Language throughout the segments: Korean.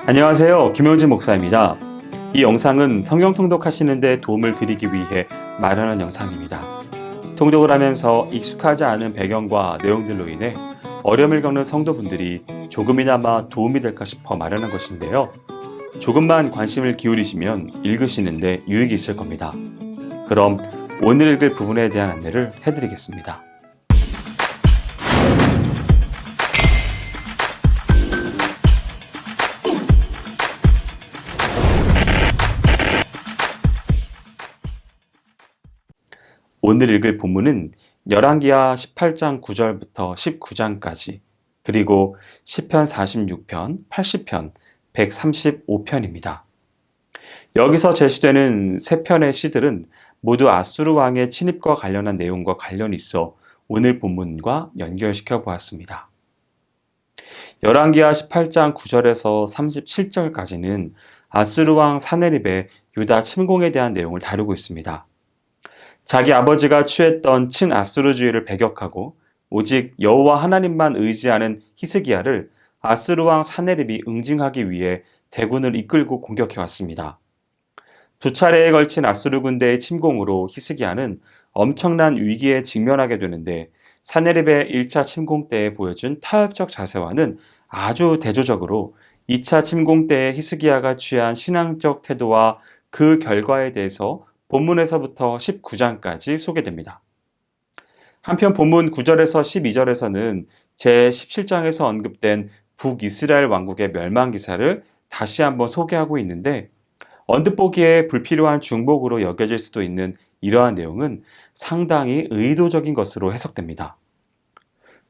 안녕하세요. 김영진 목사입니다. 이 영상은 성경 통독하시는 데 도움을 드리기 위해 마련한 영상입니다. 통독을 하면서 익숙하지 않은 배경과 내용들로 인해 어려움을 겪는 성도분들이 조금이나마 도움이 될까 싶어 마련한 것인데요. 조금만 관심을 기울이시면 읽으시는데 유익이 있을 겁니다. 그럼 오늘 읽을 부분에 대한 안내를 해드리겠습니다. 오늘 읽을 본문은 열왕기하 18장 9절부터 19장까지 그리고 시편 46편, 80편, 135편입니다. 여기서 제시되는 세 편의 시들은 모두 아수르 왕의 침입과 관련한 내용과 관련이 있어 오늘 본문과 연결시켜 보았습니다. 열왕기하 18장 9절에서 37절까지는 아수르 왕 사네립의 유다 침공에 대한 내용을 다루고 있습니다. 자기 아버지가 취했던 친아수르주의를 배격하고 오직 여호와 하나님만 의지하는 히스기야를 아수르 왕 사네립이 응징하기 위해 대군을 이끌고 공격해 왔습니다. 두 차례에 걸친 아수르 군대의 침공으로 히스기야는 엄청난 위기에 직면하게 되는데 사네립의 1차 침공 때에 보여준 타협적 자세와는 아주 대조적으로 2차 침공 때의 히스기야가 취한 신앙적 태도와 그 결과에 대해서 본문에서부터 19장까지 소개됩니다. 한편 본문 9절에서 12절에서는 제17장에서 언급된 북이스라엘 왕국의 멸망 기사를 다시 한번 소개하고 있는데 언뜻 보기에 불필요한 중복으로 여겨질 수도 있는 이러한 내용은 상당히 의도적인 것으로 해석됩니다.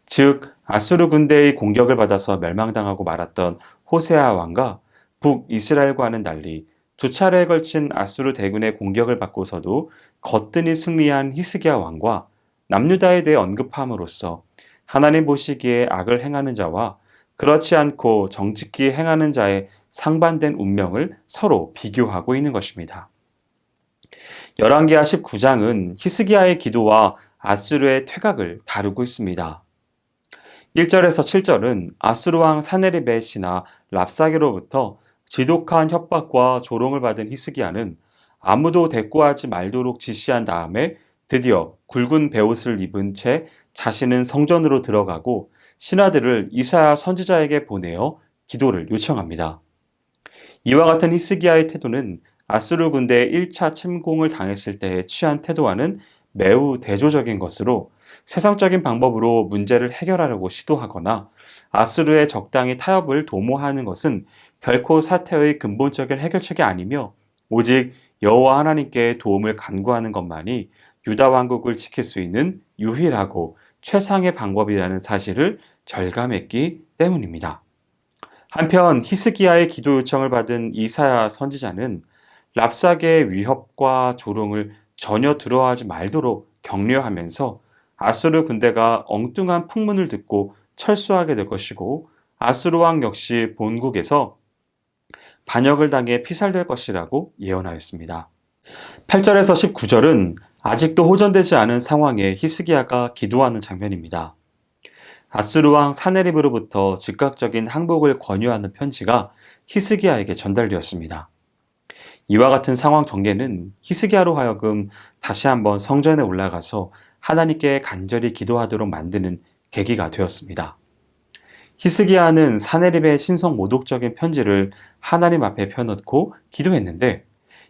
즉 아수르 군대의 공격을 받아서 멸망당하고 말았던 호세아 왕과 북이스라엘과는 달리 두 차례에 걸친 아수르 대군의 공격을 받고서도 거뜬히 승리한 히스기야 왕과 남유다에 대해 언급함으로써 하나님 보시기에 악을 행하는 자와 그렇지 않고 정직히 행하는 자의 상반된 운명을 서로 비교하고 있는 것입니다. 열왕기하 19장은 히스기야의 기도와 아수르의 퇴각을 다루고 있습니다. 1절에서 7절은 아수르 왕 사네립의 신하 랍사게로부터 지독한 협박과 조롱을 받은 히스기야는 아무도 대꾸하지 말도록 지시한 다음에 드디어 굵은 베옷을 입은 채 자신은 성전으로 들어가고 신하들을 이사야 선지자에게 보내어 기도를 요청합니다. 이와 같은 히스기야의 태도는 아수르 군대의 1차 침공을 당했을 때에 취한 태도와는 매우 대조적인 것으로 세상적인 방법으로 문제를 해결하려고 시도하거나 아수르의 적당히 타협을 도모하는 것은 결코 사태의 근본적인 해결책이 아니며 오직 여호와 하나님께 도움을 간구하는 것만이 유다 왕국을 지킬 수 있는 유일하고 최상의 방법이라는 사실을 절감했기 때문입니다. 한편 히스기야의 기도 요청을 받은 이사야 선지자는 랍사게의 위협과 조롱을 전혀 두려워하지 말도록 격려하면서 아수르 군대가 엉뚱한 풍문을 듣고 철수하게 될 것이고 아수르 왕 역시 본국에서 반역을 당해 피살될 것이라고 예언하였습니다. 8절에서 19절은 아직도 호전되지 않은 상황에 히스기야가 기도하는 장면입니다. 아수르 왕 사네립으로부터 즉각적인 항복을 권유하는 편지가 히스기야에게 전달되었습니다. 이와 같은 상황 전개는 히스기야로 하여금 다시 한번 성전에 올라가서 하나님께 간절히 기도하도록 만드는 계기가 되었습니다. 히스기야는 사네립의 신성 모독적인 편지를 하나님 앞에 펴놓고 기도했는데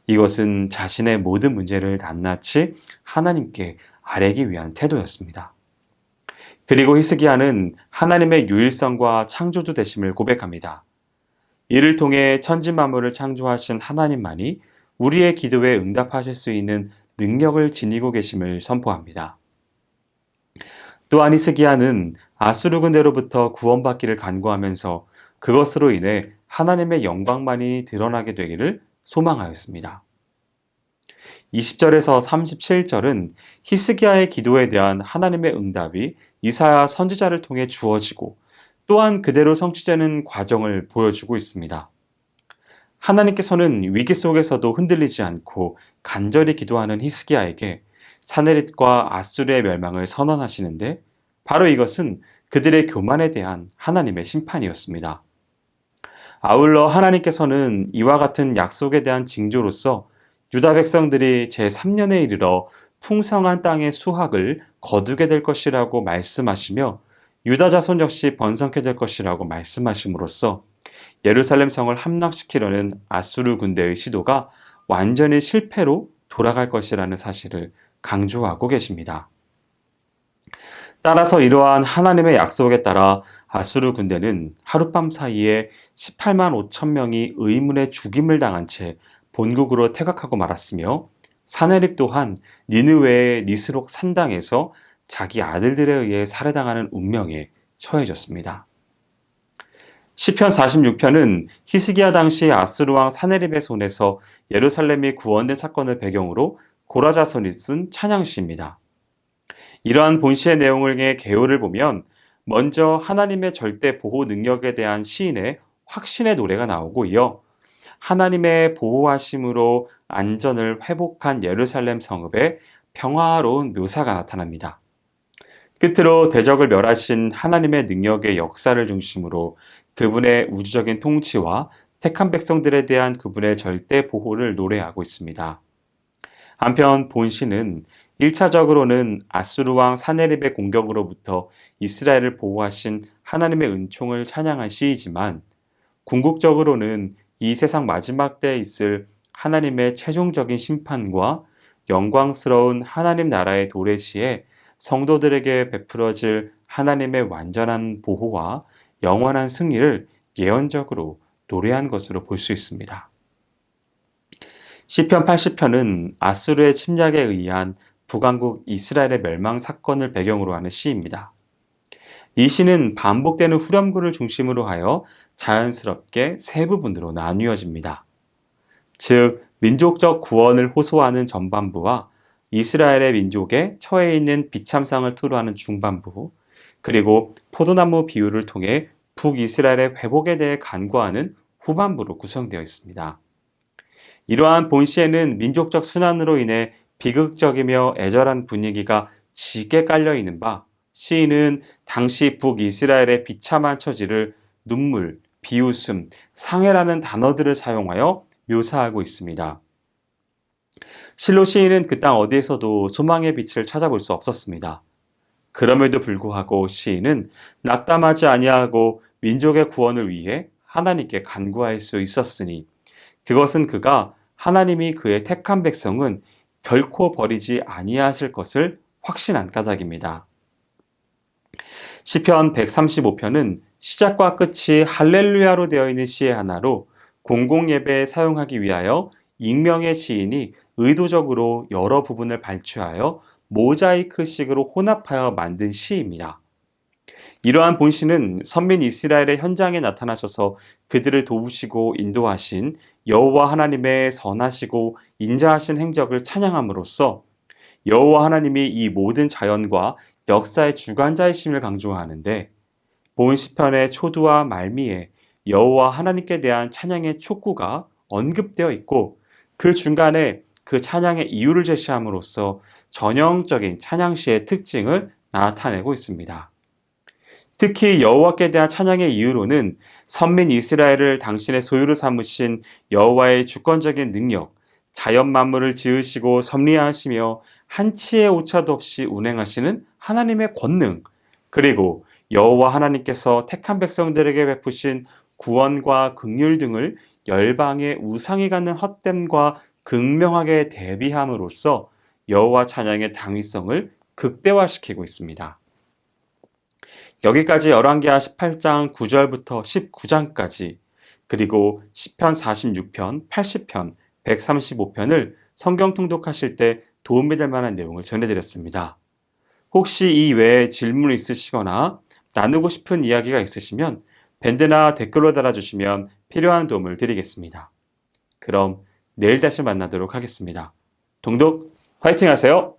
이것은 자신의 모든 문제를 낱낱이 하나님께 아뢰기 위한 태도였습니다. 그리고 히스기야는 하나님의 유일성과 창조주 되심을 고백합니다. 이를 통해 천지 만물을 창조하신 하나님만이 우리의 기도에 응답하실 수 있는 능력을 지니고 계심을 선포합니다. 또한 히스기야는 아수르 군대로부터 구원받기를 간구하면서 그것으로 인해 하나님의 영광만이 드러나게 되기를 소망하였습니다. 20절에서 37절은 히스기야의 기도에 대한 하나님의 응답이 이사야 선지자를 통해 주어지고 또한 그대로 성취되는 과정을 보여주고 있습니다. 하나님께서는 위기 속에서도 흔들리지 않고 간절히 기도하는 히스기야에게 사네립과 아수르의 멸망을 선언하시는데 바로 이것은 그들의 교만에 대한 하나님의 심판이었습니다. 아울러 하나님께서는 이와 같은 약속에 대한 징조로서 유다 백성들이 제3년에 이르러 풍성한 땅의 수확을 거두게 될 것이라고 말씀하시며 유다 자손 역시 번성케 될 것이라고 말씀하심으로써 예루살렘 성을 함락시키려는 아수르 군대의 시도가 완전히 실패로 돌아갈 것이라는 사실을 강조하고 계십니다. 따라서 이러한 하나님의 약속에 따라 아수르 군대는 하룻밤 사이에 18만 5천 명이 의문의 죽임을 당한 채 본국으로 퇴각하고 말았으며 사내립 또한 니느웨의 니스록 산당에서 자기 아들들에 의해 살해당하는 운명에 처해졌습니다. 시편 46편은 히스기야 당시 아수르 왕 사네립의 손에서 예루살렘이 구원된 사건을 배경으로 고라 자손이 쓴 찬양시입니다. 이러한 본시의 내용의 개요를 보면 먼저 하나님의 절대 보호 능력에 대한 시인의 확신의 노래가 나오고 이어 하나님의 보호하심으로 안전을 회복한 예루살렘 성읍의 평화로운 묘사가 나타납니다. 끝으로 대적을 멸하신 하나님의 능력의 역사를 중심으로 그분의 우주적인 통치와 택한 백성들에 대한 그분의 절대 보호를 노래하고 있습니다. 한편 본시는 1차적으로는 아수르 왕 사네립의 공격으로부터 이스라엘을 보호하신 하나님의 은총을 찬양한 시이지만 궁극적으로는 이 세상 마지막 때에 있을 하나님의 최종적인 심판과 영광스러운 하나님 나라의 도래시에 성도들에게 베풀어질 하나님의 완전한 보호와 영원한 승리를 예언적으로 노래한 것으로 볼 수 있습니다. 시편 80편은 아수르의 침략에 의한 북왕국 이스라엘의 멸망 사건을 배경으로 하는 시입니다. 이 시는 반복되는 후렴구를 중심으로 하여 자연스럽게 세 부분으로 나뉘어집니다. 즉, 민족적 구원을 호소하는 전반부와 이스라엘의 민족에 처해 있는 비참상을 토로하는 중반부, 그리고 포도나무 비유를 통해 북이스라엘의 회복에 대해 간구하는 후반부로 구성되어 있습니다. 이러한 본시에는 민족적 순환으로 인해 비극적이며 애절한 분위기가 짙게 깔려있는 바 시인은 당시 북이스라엘의 비참한 처지를 눈물, 비웃음, 상해라는 단어들을 사용하여 묘사하고 있습니다. 실로 시인은 그 땅 어디에서도 소망의 빛을 찾아볼 수 없었습니다. 그럼에도 불구하고 시인은 낙담하지 아니하고 민족의 구원을 위해 하나님께 간구할 수 있었으니 그것은 그가 하나님이 그의 택한 백성은 결코 버리지 아니하실 것을 확신한 까닭입니다. 시편 135편은 시작과 끝이 할렐루야로 되어 있는 시의 하나로 공공예배에 사용하기 위하여 익명의 시인이 의도적으로 여러 부분을 발췌하여 모자이크식으로 혼합하여 만든 시입니다. 이러한 본시는 선민 이스라엘의 현장에 나타나셔서 그들을 도우시고 인도하신 여호와 하나님의 선하시고 인자하신 행적을 찬양함으로써 여호와 하나님이 이 모든 자연과 역사의 주관자이심을 강조하는데 본 시편의 초두와 말미에 여호와 하나님께 대한 찬양의 촉구가 언급되어 있고 그 중간에 그 찬양의 이유를 제시함으로써 전형적인 찬양시의 특징을 나타내고 있습니다. 특히 여호와께 대한 찬양의 이유로는 선민 이스라엘을 당신의 소유로 삼으신 여호와의 주권적인 능력, 자연 만물을 지으시고 섭리하시며 한치의 오차도 없이 운행하시는 하나님의 권능, 그리고 여호와 하나님께서 택한 백성들에게 베푸신 구원과 긍휼 등을 열방의 우상이 갖는 헛됨과 극명하게 대비함으로써 여호와 찬양의 당위성을 극대화시키고 있습니다. 여기까지 열왕기하 18장 9절부터 19장까지 그리고 시편 46편, 80편, 135편을 성경 통독하실 때 도움이 될 만한 내용을 전해드렸습니다. 혹시 이 외에 질문 있으시거나 나누고 싶은 이야기가 있으시면 밴드나 댓글로 달아주시면 필요한 도움을 드리겠습니다. 그럼 내일 다시 만나도록 하겠습니다. 동독 화이팅 하세요!